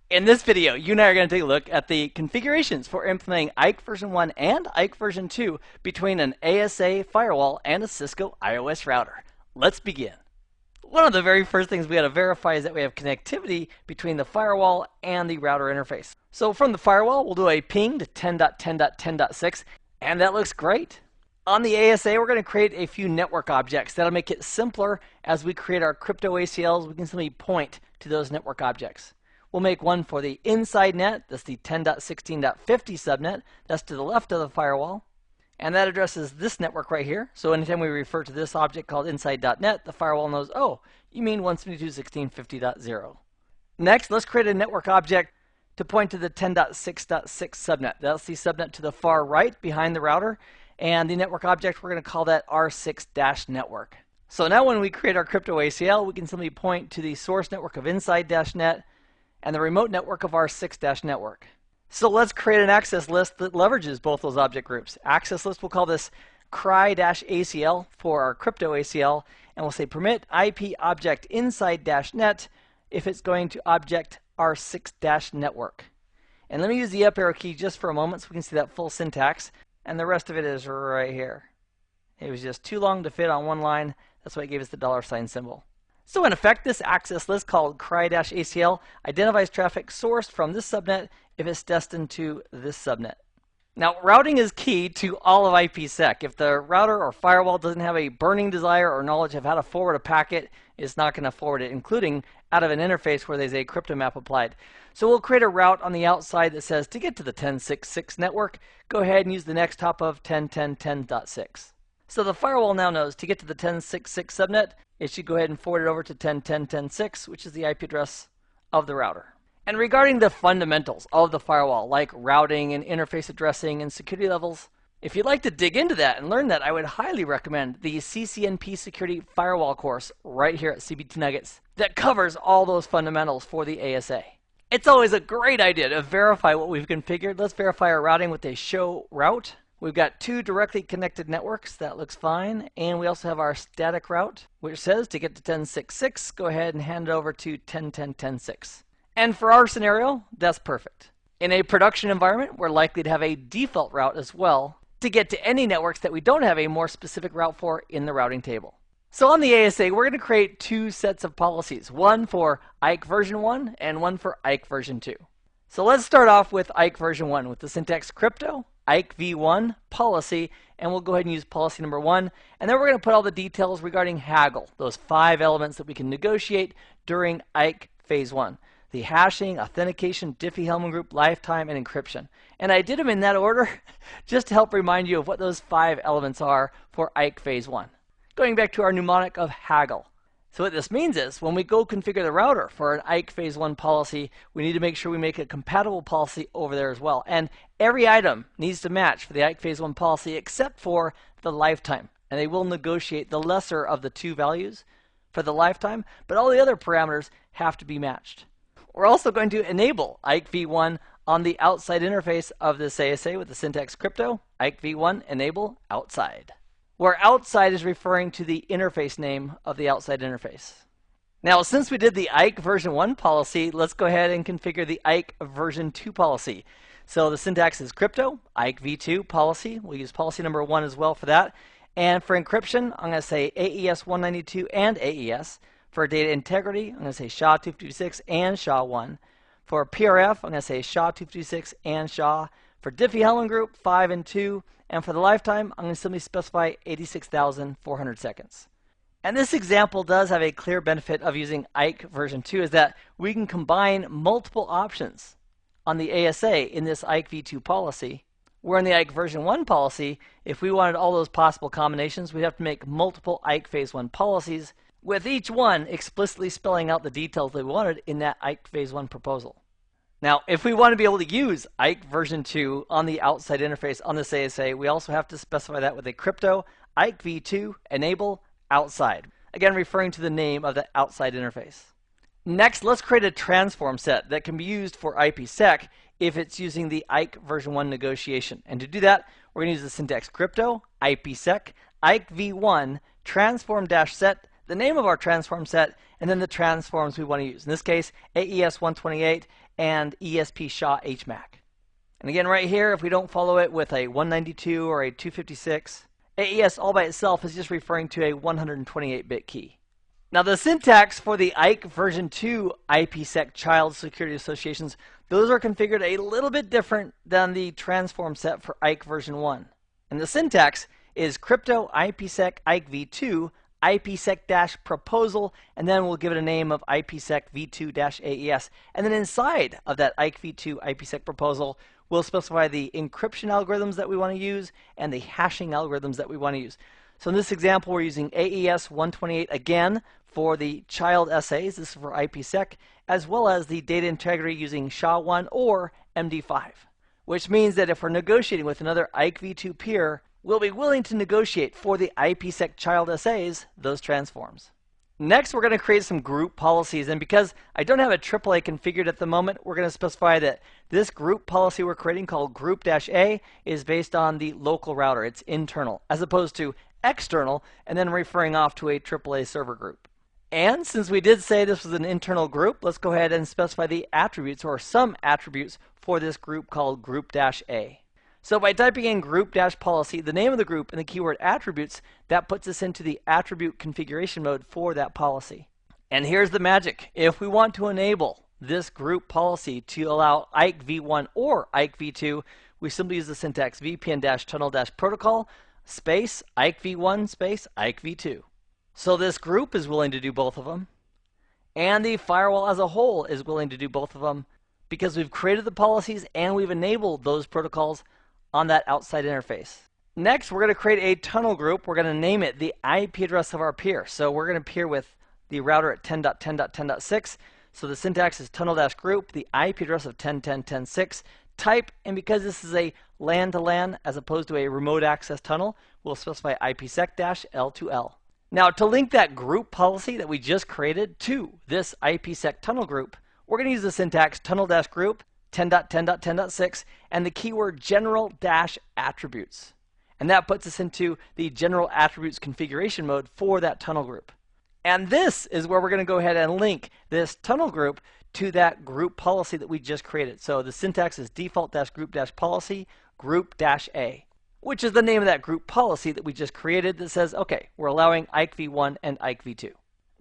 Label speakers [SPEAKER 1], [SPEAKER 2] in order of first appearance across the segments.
[SPEAKER 1] In this video, you and I are going to take a look at the configurations for implementing IKE version 1 and IKE version 2 between an ASA firewall and a Cisco iOS router. Let's begin. One of the very first things we got to verify is that we have connectivity between the firewall and the router interface. So from the firewall, we'll do a ping to 10.10.10.6, and that looks great. On the ASA, we're going to create a few network objects. That'll make it simpler as we create our crypto ACLs. We can simply point to those network objects. We'll make one for the inside net. That's the 10.16.50 subnet. That's to the left of the firewall. And that addresses this network right here. So anytime we refer to this object called inside.net, the firewall knows, oh, you mean 172.16.50.0. Next, let's create a network object to point to the 10.6.6 subnet. That's the subnet to the far right behind the router. And the network object, we're going to call that R6-network. So now when we create our crypto ACL, we can simply point to the source network of inside-net and the remote network of R6-network. So let's create an access list that leverages both those object groups. Access list, we'll call this cry-ACL for our crypto ACL, and we'll say permit IP object inside-net if it's going to object R6-network. And let me use the up arrow key just for a moment so we can see that full syntax, and the rest of it is right here. It was just too long to fit on one line. That's why it gave us the $sign symbol. So in effect, this access list called cry-ACL identifies traffic sourced from this subnet if it's destined to this subnet. Now, routing is key to all of IPsec. If the router or firewall doesn't have a burning desire or knowledge of how to forward a packet, it's not going to forward it, including out of an interface where there's a crypto map applied. So we'll create a route on the outside that says to get to the 10.6.6 network, go ahead and use the next hop of 10.10.10.6. So the firewall now knows to get to the 10.6.6 subnet, it should go ahead and forward it over to 10.10.10.6, which is the IP address of the router. And regarding the fundamentals of the firewall, like routing and interface addressing and security levels, if you'd like to dig into that and learn that, I would highly recommend the CCNP Security Firewall course right here at CBT Nuggets that covers all those fundamentals for the ASA. It's always a great idea to verify what we've configured. Let's verify our routing with a show route. We've got two directly connected networks. That looks fine. And we also have our static route, which says to get to 10.6.6, go ahead and hand it over to 10.10.10.6. And for our scenario, that's perfect. In a production environment, we're likely to have a default route as well to get to any networks that we don't have a more specific route for in the routing table. So on the ASA, we're going to create two sets of policies, one for IKE version 1 and one for IKE version 2. So let's start off with IKE version 1 with the syntax crypto, IKev1 policy, and we'll go ahead and use policy number 1. And then we're going to put all the details regarding haggle, those 5 elements that we can negotiate during IKE phase 1. The hashing, authentication, Diffie-Hellman group, lifetime, and encryption. And I did them in that order just to help remind you of what those 5 elements are for IKE phase 1. Going back to our mnemonic of haggle. So what this means is when we go configure the router for an IKE phase 1 policy, we need to make sure we make a compatible policy over there as well. And every item needs to match for the IKE phase 1 policy except for the lifetime. And they will negotiate the lesser of the 2 values for the lifetime, but all the other parameters have to be matched. We're also going to enable IKev1 on the outside interface of this ASA with the syntax crypto, IKev1 enable outside, where outside is referring to the interface name of the outside interface. Now, since we did the IKE version 1 policy, let's go ahead and configure the IKE version 2 policy. So the syntax is crypto, IKev2 policy. We'll use policy number 1 as well for that. And for encryption, I'm going to say AES 192 and AES. For data integrity, I'm going to say SHA-256 and SHA-1. For PRF, I'm going to say SHA-256 and SHA. For Diffie-Hellman group, 5 and 2. And for the lifetime, I'm going to simply specify 86,400 seconds. And this example does have a clear benefit of using IKE version 2 is that we can combine multiple options on the ASA in this IKev2 policy. Where in the IKE version 1 policy, if we wanted all those possible combinations, we'd have to make multiple IKE phase 1 policies, with each one explicitly spelling out the details that we wanted in that IKE phase 1 proposal. Now, if we want to be able to use IKE version 2 on the outside interface on this ASA, we also have to specify that with a crypto IKev2 enable outside, again referring to the name of the outside interface. Next, let's create a transform set that can be used for IPsec if it's using the IKE version 1 negotiation. And to do that, we're going to use the syntax crypto IPsec IKev1 transform-set the name of our transform set, and then the transforms we want to use. In this case, AES128 and ESP SHA HMAC. And again, right here, if we don't follow it with a 192 or a 256, AES all by itself is just referring to a 128-bit key. Now, the syntax for the IKE version 2 IPsec child security associations, those are configured a little bit different than the transform set for IKE version 1. And the syntax is crypto IPsec IKev2 IPsec-proposal, and then we'll give it a name of IPsec v2-AES. And then inside of that IKev2 IPsec proposal, we'll specify the encryption algorithms that we want to use and the hashing algorithms that we want to use. So in this example, we're using AES128 again for the child essays. This is for IPsec, as well as the data integrity using SHA-1 or MD5, which means that if we're negotiating with another IKev2 peer, we'll be willing to negotiate for the IPsec child essays those transforms. Next, we're going to create some group policies, and because I don't have a AAA configured at the moment, we're going to specify that this group policy we're creating called group-A is based on the local router. It's internal, as opposed to external, and then referring off to a AAA server group. And since we did say this was an internal group, let's go ahead and specify the attributes, or some attributes, for this group called group-A. So by typing in group-policy, the name of the group and the keyword attributes, that puts us into the attribute configuration mode for that policy. And here's the magic. If we want to enable this group policy to allow IKev1 or IKev2, we simply use the syntax VPN-tunnel-protocol space IKev1 space IKev2. So this group is willing to do both of them, and the firewall as a whole is willing to do both of them, because we've created the policies and we've enabled those protocols on that outside interface. Next, we're going to create a tunnel group. We're going to name it the IP address of our peer. So we're going to peer with the router at 10.10.10.6. So the syntax is tunnel-group, the IP address of 10.10.10.6, type, and because this is a LAN-to-LAN as opposed to a remote access tunnel, we'll specify IPsec-L2L. Now, to link that group policy that we just created to this IPsec tunnel group, we're going to use the syntax tunnel-group 10.10.10.6 and the keyword general-attributes. And that puts us into the general attributes configuration mode for that tunnel group. And this is where we're going to go ahead and link this tunnel group to that group policy that we just created. So the syntax is default-group-policy group-A, which is the name of that group policy that we just created that says, okay, we're allowing IKev1 and IKev2.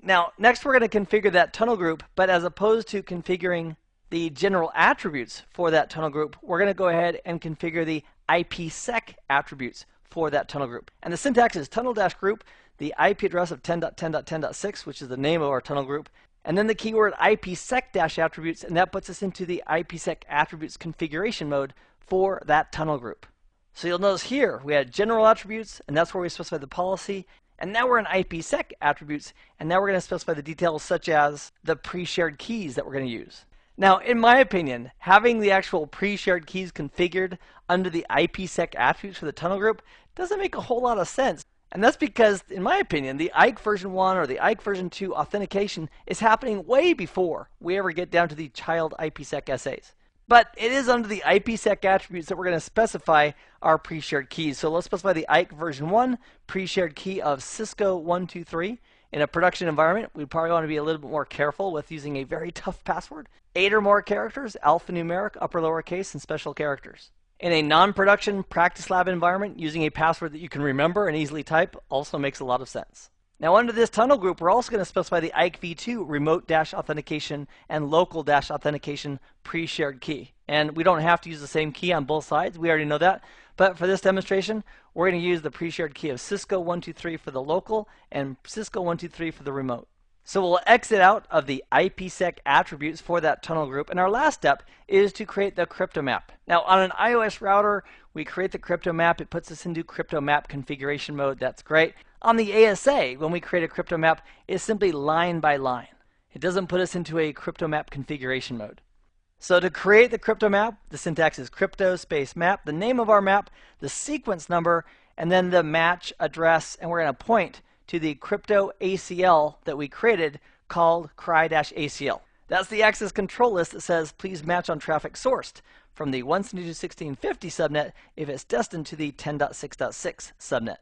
[SPEAKER 1] Now, next we're going to configure that tunnel group, but as opposed to configuring the general attributes for that tunnel group, we're going to go ahead and configure the IPsec attributes for that tunnel group. And the syntax is tunnel-group, the IP address of 10.10.10.6, which is the name of our tunnel group, and then the keyword IPsec-attributes, and that puts us into the IPsec attributes configuration mode for that tunnel group. So you'll notice here we had general attributes, and that's where we specify the policy. And now we're in IPsec attributes, and now we're going to specify the details such as the pre-shared keys that we're going to use. Now, in my opinion, having the actual pre-shared keys configured under the IPsec attributes for the tunnel group doesn't make a whole lot of sense. And that's because, in my opinion, the IKE version 1 or the IKE version 2 authentication is happening way before we ever get down to the child IPsec essays. But it is under the IPsec attributes that we're going to specify our pre-shared keys. So let's specify the IKE version 1 pre-shared key of Cisco123. In a production environment, we probably want to be a little bit more careful with using a very tough password. 8 or more characters, alphanumeric, upper lowercase, and special characters. In a non-production practice lab environment, using a password that you can remember and easily type also makes a lot of sense. Now, under this tunnel group, we're also going to specify the IKev2 remote-authentication and local-authentication pre-shared key. And we don't have to use the same key on both sides. We already know that. But for this demonstration, we're going to use the pre-shared key of Cisco123 for the local and Cisco123 for the remote. So we'll exit out of the IPsec attributes for that tunnel group. And our last step is to create the crypto map. Now, on an iOS router, we create the crypto map. It puts us into crypto map configuration mode. That's great. On the ASA, when we create a crypto map, it's simply line by line. It doesn't put us into a crypto map configuration mode. So to create the crypto map, the syntax is crypto space map, the name of our map, the sequence number, and then the match address, and we're going to point to the crypto ACL that we created called cry-ACL. That's the access control list that says please match on traffic sourced from the 172.16.50 subnet if it's destined to the 10.6.6 subnet.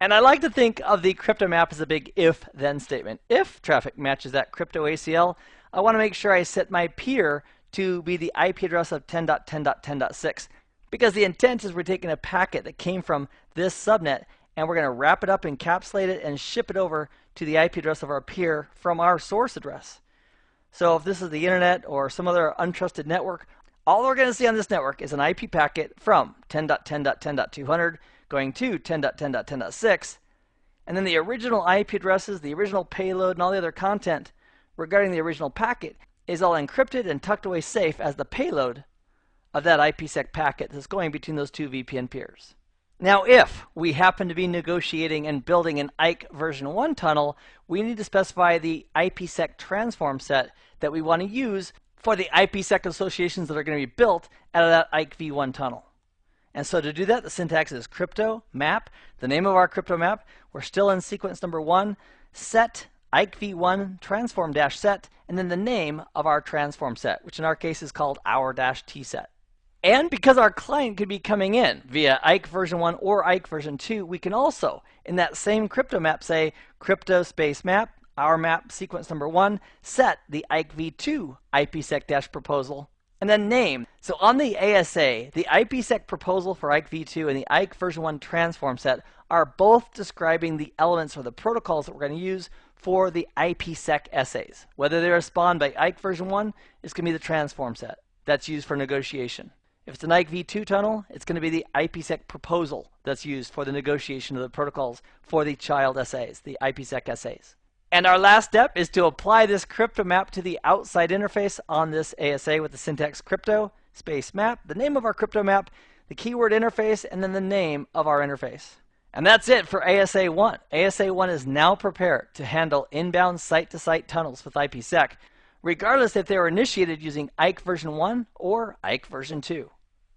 [SPEAKER 1] And I like to think of the crypto map as a big if-then statement. If traffic matches that crypto ACL, I want to make sure I set my peer to be the IP address of 10.10.10.6, because the intent is we're taking a packet that came from this subnet and we're going to wrap it up, encapsulate it, and ship it over to the IP address of our peer from our source address. So if this is the internet or some other untrusted network, all we're going to see on this network is an IP packet from 10.10.10.200 going to 10.10.10.6, and then the original IP addresses, the original payload, and all the other content regarding the original packet is all encrypted and tucked away safe as the payload of that IPsec packet that's going between those two VPN peers. Now, if we happen to be negotiating and building an IKE version 1 tunnel, we need to specify the IPsec transform set that we want to use for the IPsec associations that are going to be built out of that IKEv1 tunnel. And so to do that, the syntax is crypto map, the name of our crypto map. We're still in sequence number 1, set IKEv1 transform dash set, and then the name of our transform set, which in our case is called our-t set. And because our client could be coming in via IKE version 1 or IKE version 2, we can also, in that same crypto map, say crypto space map, our map sequence number 1, set the IKEv2 IPsec proposal, and then name. So on the ASA, the IPsec proposal for IKEv2 and the IKE version 1 transform set are both describing the elements or the protocols that we're going to use for the IPsec essays. Whether they're spawned by IKE version 1, it's going to be the transform set that's used for negotiation. If it's an IKEv2 tunnel, it's going to be the IPsec proposal that's used for the negotiation of the protocols for the child essays, the IPsec essays. And our last step is to apply this crypto map to the outside interface on this ASA with the syntax crypto space map, the name of our crypto map, the keyword interface, and then the name of our interface. And that's it for ASA 1. ASA 1 is now prepared to handle inbound site-to-site tunnels with IPsec, regardless if they were initiated using IKE version 1 or IKE version 2.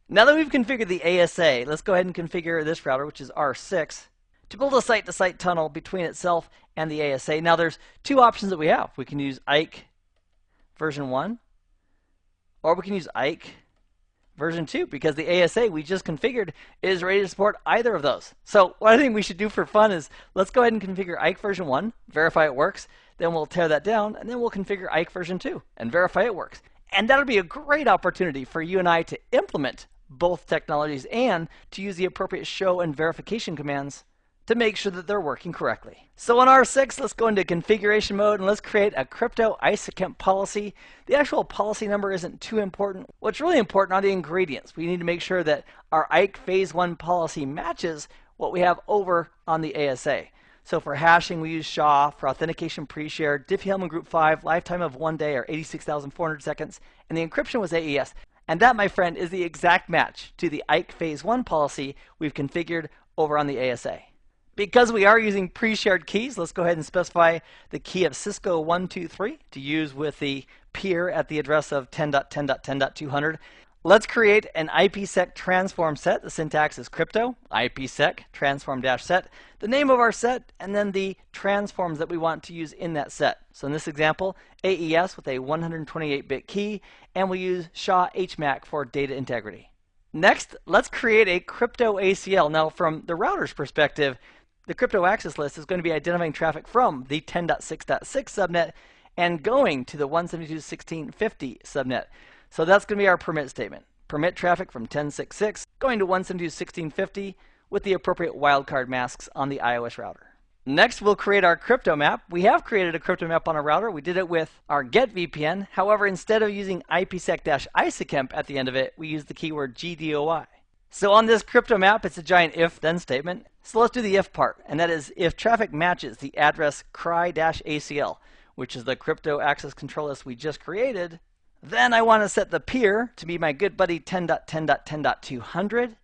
[SPEAKER 1] Now that we've configured the ASA, let's go ahead and configure this router, which is R6, to build a site-to-site tunnel between itself and the ASA. Now there's two options that we have. We can use IKE version 1, or we can use IKE version 2, because the ASA we just configured is ready to support either of those. So what I think we should do for fun is let's go ahead and configure IKE version 1, verify it works, then we'll tear that down, and then we'll configure IKE version 2 and verify it works. And that'll be a great opportunity for you and I to implement both technologies and to use the appropriate show and verification commands to make sure that they're working correctly. So on R6, let's go into configuration mode and let's create a crypto ISACEMP policy. The actual policy number isn't too important. What's really important are the ingredients. We need to make sure that our IKE phase 1 policy matches what we have over on the ASA. So for hashing, we use SHA. For authentication, pre-shared, Diffie-Hellman group 5, lifetime of 1 day or 86,400 seconds, and the encryption was AES. And that, my friend, is the exact match to the IKE phase 1 policy we've configured over on the ASA. Because we are using pre-shared keys, let's go ahead and specify the key of Cisco 123 to use with the peer at the address of 10.10.10.200. Let's create an IPsec transform set. The syntax is crypto, IPsec, transform-set, the name of our set, and then the transforms that we want to use in that set. So in this example, AES with a 128-bit key, and we use SHA HMAC for data integrity. Next, let's create a crypto ACL. Now, from the router's perspective, the crypto access list is going to be identifying traffic from the 10.6.6 subnet and going to the 172.16.50 subnet. So that's going to be our permit statement. Permit traffic from 10.6.6 going to 172.16.50 with the appropriate wildcard masks on the iOS router. Next, we'll create our crypto map. We have created a crypto map on our router. We did it with our get VPN. However, instead of using IPsec-ISACEMP at the end of it, we use the keyword GDOI. So on this crypto map, it's a giant if-then statement. So let's do the if part, and that is if traffic matches the address cry-ACL, which is the crypto access control list we just created, then I want to set the peer to be my good buddy 10.10.10.200,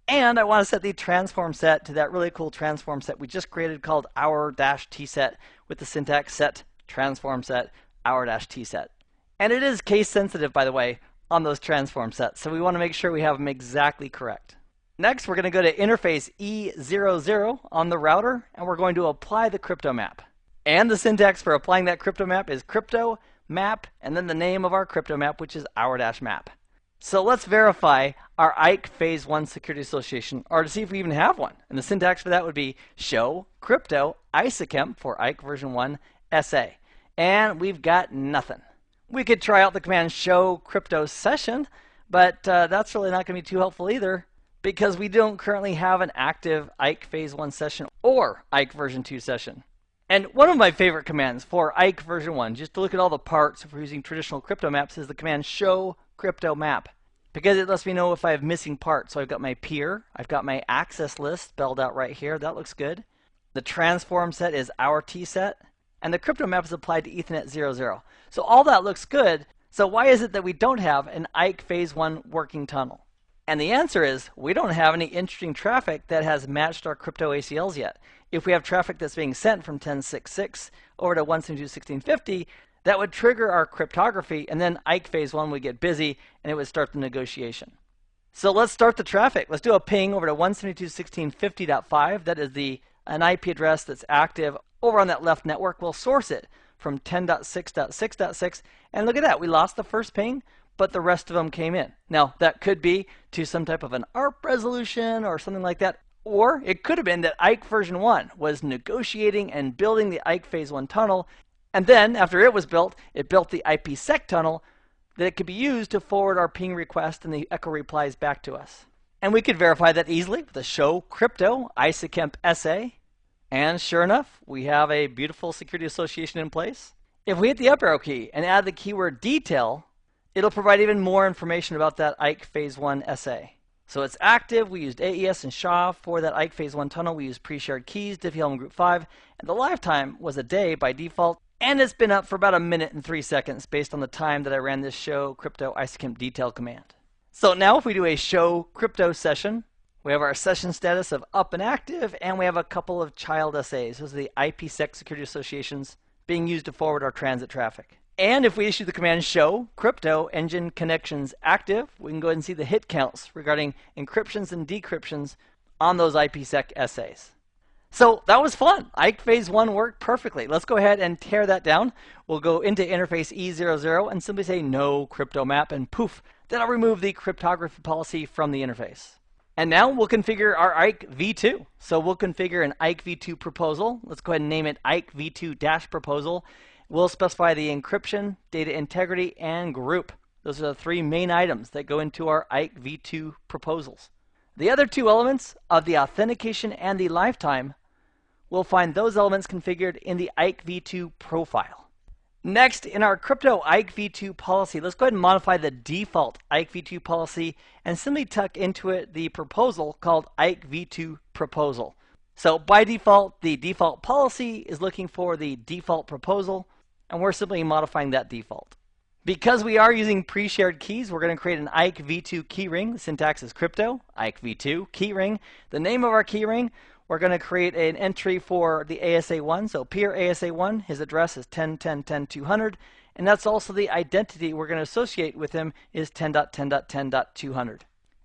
[SPEAKER 1] and I want to set the transform set to that really cool transform set we just created called our-t set with the syntax set transform set our-t set. And it is case sensitive, by the way, on those transform sets, so we want to make sure we have them exactly correct. Next, we're going to go to interface E00 on the router, and we're going to apply the crypto map. And the syntax for applying that crypto map is crypto map, and then the name of our crypto map, which is our-map. So let's verify our IKE Phase 1 security association, or to see if we even have one. And the syntax for that would be show crypto ISAKEM for IKE version 1 SA. And we've got nothing. We could try out the command show crypto session, but that's really not going to be too helpful either, because we don't currently have an active IKE Phase 1 session or IKE version 2 session. And one of my favorite commands for IKE version 1, just to look at all the parts if we're using traditional crypto maps, is the command show crypto map, because it lets me know if I have missing parts. So I've got my peer, I've got my access list spelled out right here. That looks good. The transform set is our T set, and the crypto map is applied to Ethernet 00. So all that looks good. So why is it that we don't have an IKE Phase 1 working tunnel? And the answer is we don't have any interesting traffic that has matched our crypto ACLs yet. If we have traffic that's being sent from 10.6.6 over to 172.16.50, that would trigger our cryptography, and then IKE Phase 1 would get busy and it would start the negotiation. So let's start the traffic. Let's do a ping over to 172.16.50.5. That is an IP address that's active over on that left network. We'll source it from 10.6.6.6, and look at that. We lost the first ping, but the rest of them came in. Now, that could be to some type of an ARP resolution or something like that. Or it could have been that IKE version 1 was negotiating and building the IKE Phase 1 tunnel, and then after it was built, it built the IPsec tunnel that it could be used to forward our ping request and the echo replies back to us. And we could verify that easily with the show crypto ISAKEM SA. And sure enough, we have a beautiful security association in place. If we hit the up arrow key and add the keyword detail, it'll provide even more information about that IKE Phase 1 SA. So it's active. We used AES and SHA for that IKE Phase 1 tunnel. We used pre-shared keys, Diffie-Hellman Group 5, and the lifetime was a day by default. And it's been up for about 1 minute and 3 seconds based on the time that I ran this show crypto ISAKEM detail command. So now if we do a show crypto session, we have our session status of up and active, and we have a couple of child SAs. Those are the IPsec security associations being used to forward our transit traffic. And if we issue the command show crypto engine connections active, we can go ahead and see the hit counts regarding encryptions and decryptions on those IPsec SAs. So that was fun. IKE Phase 1 worked perfectly. Let's go ahead and tear that down. We'll go into interface E00 and simply say no crypto map, and poof, that'll remove the cryptography policy from the interface. And now we'll configure our IKEv2. So we'll configure an IKEv2 proposal. Let's go ahead and name it IKEv2-proposal. We'll specify the encryption, data integrity, and group. Those are the 3 main items that go into our IKEv2 proposals. The other 2 elements of the authentication and the lifetime, we'll find those elements configured in the IKEv2 profile. Next, in our crypto IKEv2 policy, let's go ahead and modify the default IKEv2 policy and simply tuck into it the proposal called IKEv2 proposal. So by default, the default policy is looking for the default proposal, and we're simply modifying that default. Because we are using pre-shared keys, we're going to create an IKEv2 keyring. The syntax is crypto, IKEv2 keyring. The name of our keyring, we're going to create an entry for the ASA1. So peer ASA1, his address is 10.10.10.200, and that's also the identity we're going to associate with him is 10.10.10.200.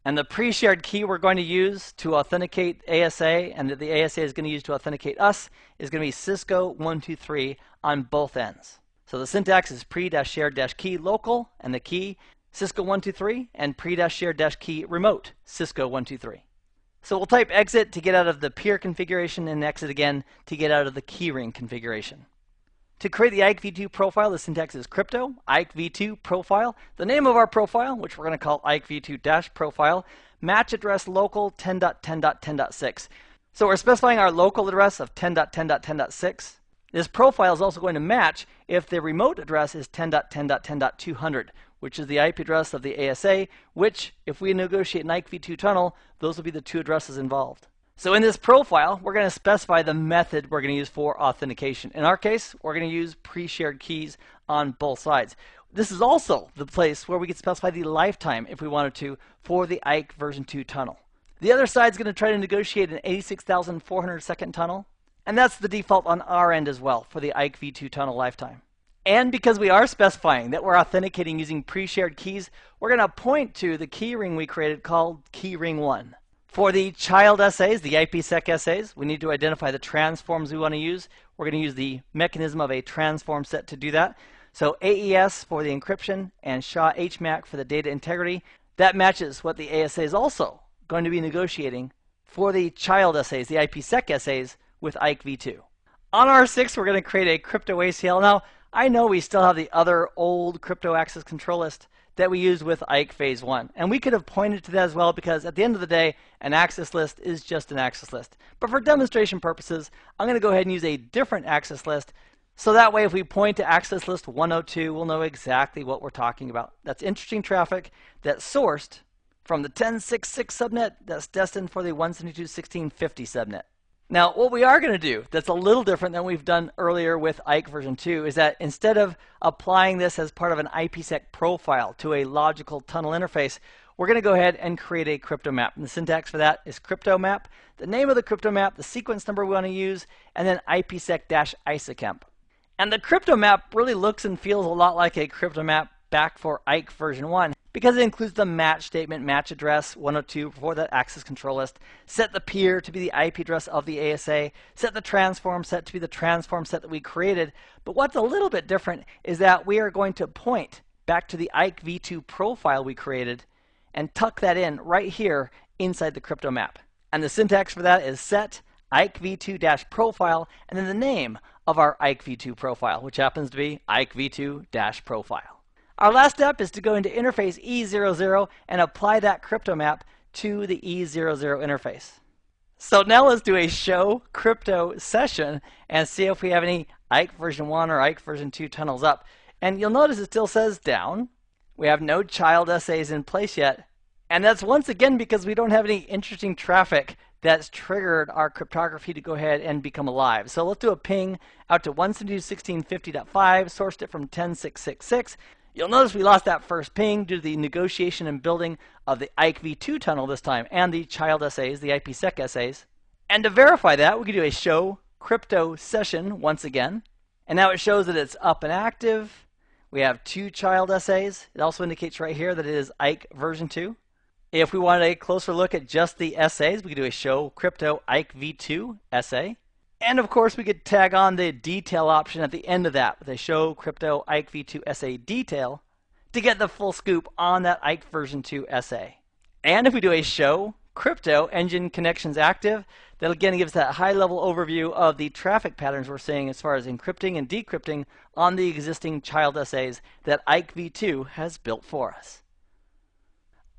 [SPEAKER 1] And the pre-shared key we're going to use to authenticate ASA, and that the ASA is going to use to authenticate us, is going to be Cisco123 on both ends. So the syntax is pre-shared-key local, and the key Cisco123, and pre-shared-key remote Cisco123. So we'll type exit to get out of the peer configuration, and exit again to get out of the keyring configuration. To create the IKEv2 profile, the syntax is crypto, IKEv2 profile. The name of our profile, which we're going to call IKEv2-profile, match address local 10.10.10.6. So we're specifying our local address of 10.10.10.6. This profile is also going to match if the remote address is 10.10.10.200, which is the IP address of the ASA, which, if we negotiate an IKEv2 tunnel, those will be the 2 addresses involved. So in this profile, we're going to specify the method we're going to use for authentication. In our case, we're going to use pre-shared keys on both sides. This is also the place where we could specify the lifetime, if we wanted to, for the IKE version 2 tunnel. The other side is going to try to negotiate an 86,400 second tunnel, and that's the default on our end as well for the IKEv2 tunnel lifetime. And because we are specifying that we're authenticating using pre-shared keys, we're going to point to the keyring we created called keyring 1. For the child SAs, the IPsec SAs, we need to identify the transforms we want to use. We're going to use the mechanism of a transform set to do that. So AES for the encryption and SHA HMAC for the data integrity. That matches what the ASA is also going to be negotiating for the child essays, the IPsec essays with IKev2. On R6, we're going to create a crypto ACL. Now, I know we still have the other old crypto access control list that we used with Ike phase 1. And we could have pointed to that as well, because at the end of the day, an access list is just an access list. But for demonstration purposes, I'm going to go ahead and use a different access list. So that way, if we point to access list 102, we'll know exactly what we're talking about. That's interesting traffic that's sourced from the 10.6.6 subnet that's destined for the 172.16.50 subnet. Now, what we are going to do that's a little different than we've done earlier with Ike version 2 is that instead of applying this as part of an IPsec profile to a logical tunnel interface, we're going to go ahead and create a crypto map. And the syntax for that is crypto map, the name of the crypto map, the sequence number we want to use, and then IPsec-isocamp. And the crypto map really looks and feels a lot like a crypto map back for Ike version 1. Because it includes the match statement, match address 102 for that access control list, set the peer to be the IP address of the ASA, set the transform set to be the transform set that we created. But what's a little bit different is that we are going to point back to the IKev2 profile we created and tuck that in right here inside the crypto map. And the syntax for that is set IKev2-profile and then the name of our IKev2 profile, which happens to be IKev2-profile. Our last step is to go into interface E00 and apply that crypto map to the E00 interface. So now let's do a show crypto session and see if we have any Ike version 1 or Ike version 2 tunnels up. And you'll notice it still says down. We have no child essays in place yet. And that's once again because we don't have any interesting traffic that's triggered our cryptography to go ahead and become alive. So let's do a ping out to 172.16.50.5, sourced it from 10.6.6.6. You'll notice we lost that first ping due to the negotiation and building of the IKev2 tunnel this time and the child essays, the IPsec essays. And to verify that, we can do a show crypto session once again. And now it shows that it's up and active. We have 2 child essays. It also indicates right here that it is Ike version 2. If we wanted a closer look at just the essays, we could do a show crypto IKev2 essay. And of course, we could tag on the detail option at the end of that with a show crypto IKev2 essay detail to get the full scoop on that Ike version 2 essay. And if we do a show crypto engine connections active, that again gives that high level overview of the traffic patterns we're seeing as far as encrypting and decrypting on the existing child essays that IKev2 has built for us.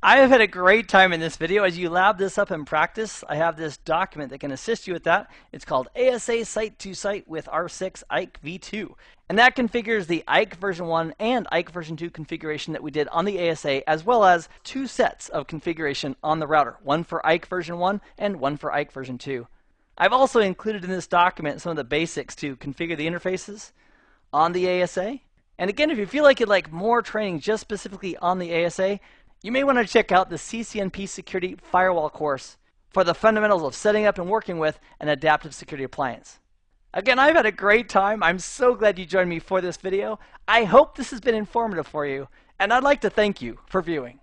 [SPEAKER 1] I have had a great time in this video. As you lab this up in practice, I have this document that can assist you with that. It's called ASA Site to Site with R6 IKev2. And that configures the Ike version 1 and Ike version 2 configuration that we did on the ASA, as well as 2 sets of configuration on the router, one for Ike version 1 and one for Ike version 2. I've also included in this document some of the basics to configure the interfaces on the ASA. And again, if you feel like you'd like more training just specifically on the ASA, you may want to check out the CCNP Security Firewall course for the fundamentals of setting up and working with an adaptive security appliance. Again, I've had a great time. I'm so glad you joined me for this video. I hope this has been informative for you, and I'd like to thank you for viewing.